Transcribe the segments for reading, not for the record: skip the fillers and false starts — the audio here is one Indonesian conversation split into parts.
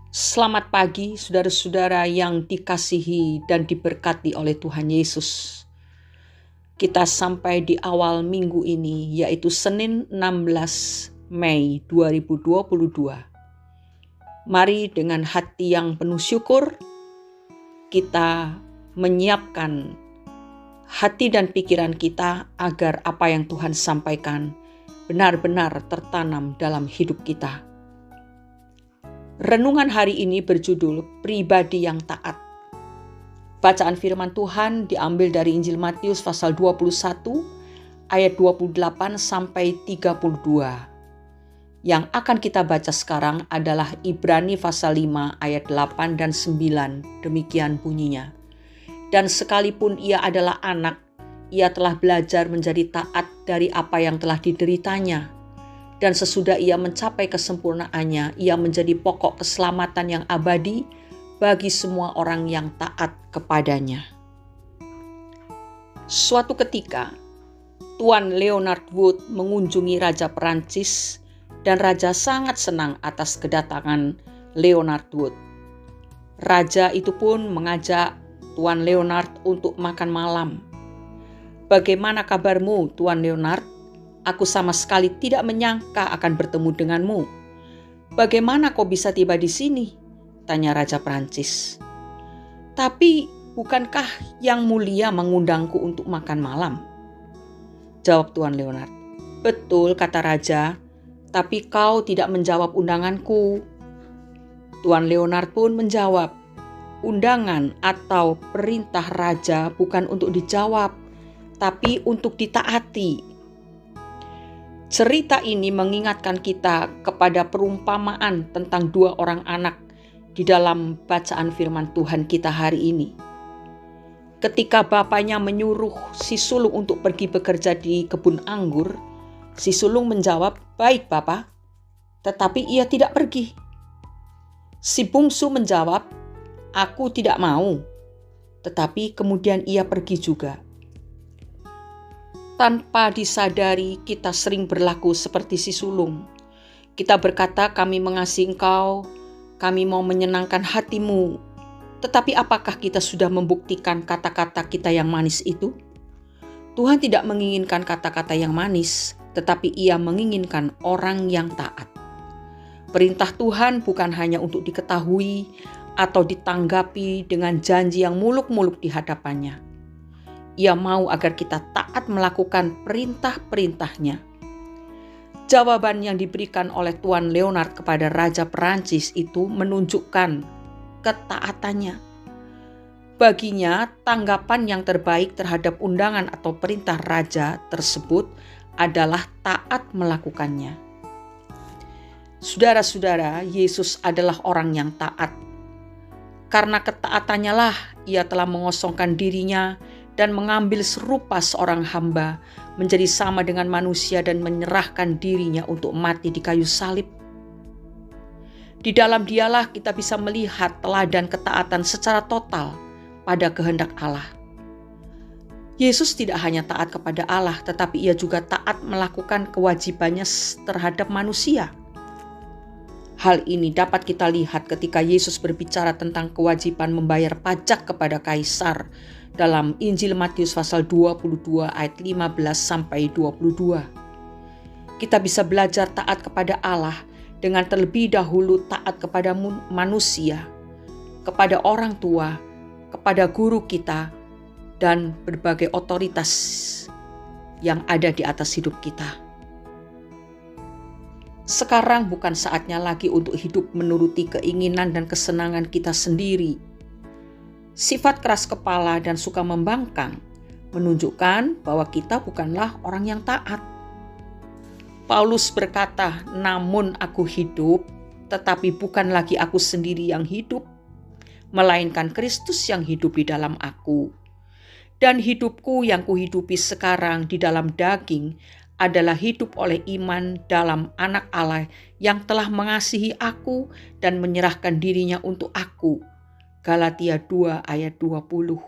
Selamat pagi saudara-saudara yang dikasihi dan diberkati oleh Tuhan Yesus. Kita sampai di awal minggu ini, yaitu Senin 16 Mei 2022. Mari dengan hati yang penuh syukur, kita menyiapkan hati dan pikiran kita agar apa yang Tuhan sampaikan benar-benar tertanam dalam hidup kita. Renungan hari ini berjudul Pribadi yang Taat. Bacaan firman Tuhan diambil dari Injil Matius pasal 21 ayat 28 sampai 32. Yang akan kita baca sekarang adalah Ibrani pasal 5 ayat 8 dan 9. Demikian bunyinya. Dan sekalipun ia adalah anak, ia telah belajar menjadi taat dari apa yang telah dideritanya. Dan sesudah ia mencapai kesempurnaannya, ia menjadi pokok keselamatan yang abadi bagi semua orang yang taat kepadanya. Suatu ketika, Tuan Leonard Wood mengunjungi Raja Perancis dan Raja sangat senang atas kedatangan Leonard Wood. Raja itu pun mengajak Tuan Leonard untuk makan malam. "Bagaimana kabarmu, Tuan Leonard? Aku sama sekali tidak menyangka akan bertemu denganmu. Bagaimana kau bisa tiba di sini?" tanya Raja Prancis. "Tapi bukankah Yang Mulia mengundangku untuk makan malam?" jawab Tuan Leonard. "Betul," kata Raja, "tapi kau tidak menjawab undanganku." Tuan Leonard pun menjawab, "Undangan atau perintah Raja bukan untuk dijawab, tapi untuk ditaati." Cerita ini mengingatkan kita kepada perumpamaan tentang dua orang anak di dalam bacaan firman Tuhan kita hari ini. Ketika bapaknya menyuruh si sulung untuk pergi bekerja di kebun anggur, si sulung menjawab, "Baik, Bapak," tetapi ia tidak pergi. Si bungsu menjawab, "Aku tidak mau," tetapi kemudian ia pergi juga. Tanpa disadari, kita sering berlaku seperti si sulung. Kita berkata, "Kami mengasihi engkau, kami mau menyenangkan hatimu." Tetapi apakah kita sudah membuktikan kata-kata kita yang manis itu? Tuhan tidak menginginkan kata-kata yang manis, tetapi Ia menginginkan orang yang taat. Perintah Tuhan bukan hanya untuk diketahui atau ditanggapi dengan janji yang muluk-muluk di hadapannya. Ia mau agar kita taat melakukan perintah-perintahnya. Jawaban yang diberikan oleh Tuan Leonard kepada Raja Perancis itu menunjukkan ketaatannya. Baginya, tanggapan yang terbaik terhadap undangan atau perintah Raja tersebut adalah taat melakukannya. Saudara-saudara, Yesus adalah orang yang taat. Karena ketaatannya lah ia telah mengosongkan dirinya dan mengambil serupa seorang hamba, menjadi sama dengan manusia dan menyerahkan dirinya untuk mati di kayu salib. Di dalam Dialah kita bisa melihat teladan ketaatan secara total pada kehendak Allah. Yesus tidak hanya taat kepada Allah, tetapi ia juga taat melakukan kewajibannya terhadap manusia. Hal ini dapat kita lihat ketika Yesus berbicara tentang kewajiban membayar pajak kepada kaisar dalam Injil Matius pasal 22 ayat 15 sampai 22. Kita bisa belajar taat kepada Allah dengan terlebih dahulu taat kepada manusia, kepada orang tua, kepada guru kita, dan berbagai otoritas yang ada di atas hidup kita. Sekarang bukan saatnya lagi untuk hidup menuruti keinginan dan kesenangan kita sendiri. Sifat keras kepala dan suka membangkang menunjukkan bahwa kita bukanlah orang yang taat. Paulus berkata, "Namun aku hidup, tetapi bukan lagi aku sendiri yang hidup, melainkan Kristus yang hidup di dalam aku. Dan hidupku yang kuhidupi sekarang di dalam daging adalah hidup oleh iman dalam Anak Allah yang telah mengasihi aku dan menyerahkan dirinya untuk aku." Galatia 2 ayat 20.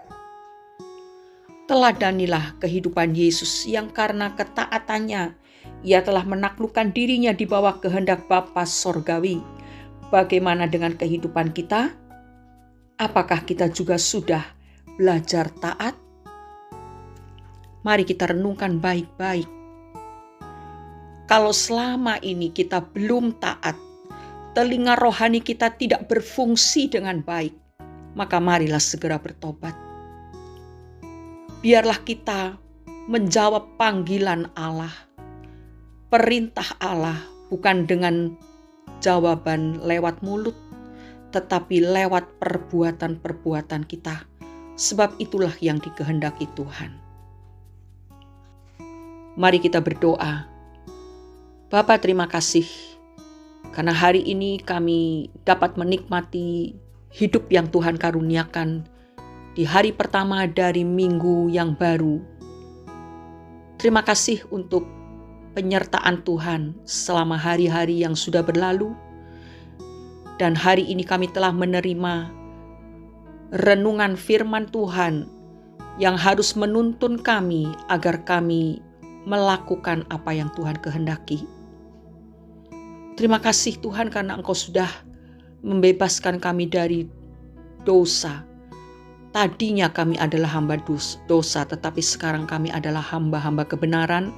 Teladanilah kehidupan Yesus yang karena ketaatannya ia telah menaklukkan dirinya di bawah kehendak Bapa Sorgawi, bagaimana dengan kehidupan kita? Apakah kita juga sudah belajar taat? Mari kita renungkan baik-baik. Kalau selama ini kita belum taat, telinga rohani kita tidak berfungsi dengan baik, maka marilah segera bertobat. Biarlah kita menjawab panggilan Allah, perintah Allah, bukan dengan jawaban lewat mulut, tetapi lewat perbuatan-perbuatan kita. Sebab itulah yang dikehendaki Tuhan. Mari kita berdoa. Bapa, terima kasih karena hari ini kami dapat menikmati hidup yang Tuhan karuniakan di hari pertama dari minggu yang baru. Terima kasih untuk penyertaan Tuhan selama hari-hari yang sudah berlalu. Dan hari ini kami telah menerima renungan firman Tuhan yang harus menuntun kami agar kami melakukan apa yang Tuhan kehendaki. Terima kasih Tuhan karena Engkau sudah membebaskan kami dari dosa. Tadinya kami adalah hamba dosa, tetapi sekarang kami adalah hamba-hamba kebenaran.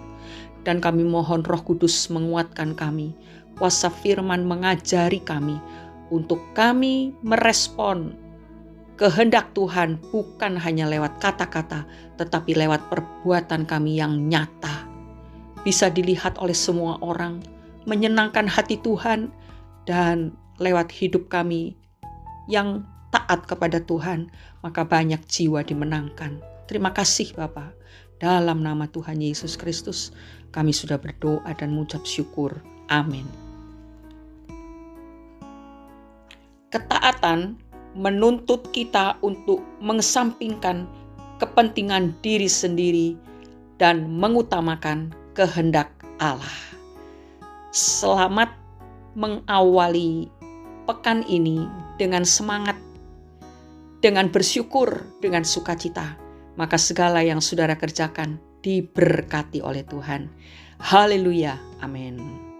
Dan kami mohon Roh Kudus menguatkan kami. Kuasa firman mengajari kami untuk kami merespon kehendak Tuhan bukan hanya lewat kata-kata, tetapi lewat perbuatan kami yang nyata. Bisa dilihat oleh semua orang, menyenangkan hati Tuhan, dan lewat hidup kami yang taat kepada Tuhan, maka banyak jiwa dimenangkan. Terima kasih Bapa. Dalam nama Tuhan Yesus Kristus, kami sudah berdoa dan mengucap syukur. Amin. Ketaatan menuntut kita untuk mengesampingkan kepentingan diri sendiri dan mengutamakan kehendak Allah. Selamat mengawali pekan ini dengan semangat, dengan bersyukur, dengan sukacita. Maka segala yang saudara kerjakan diberkati oleh Tuhan. Haleluya. Amin.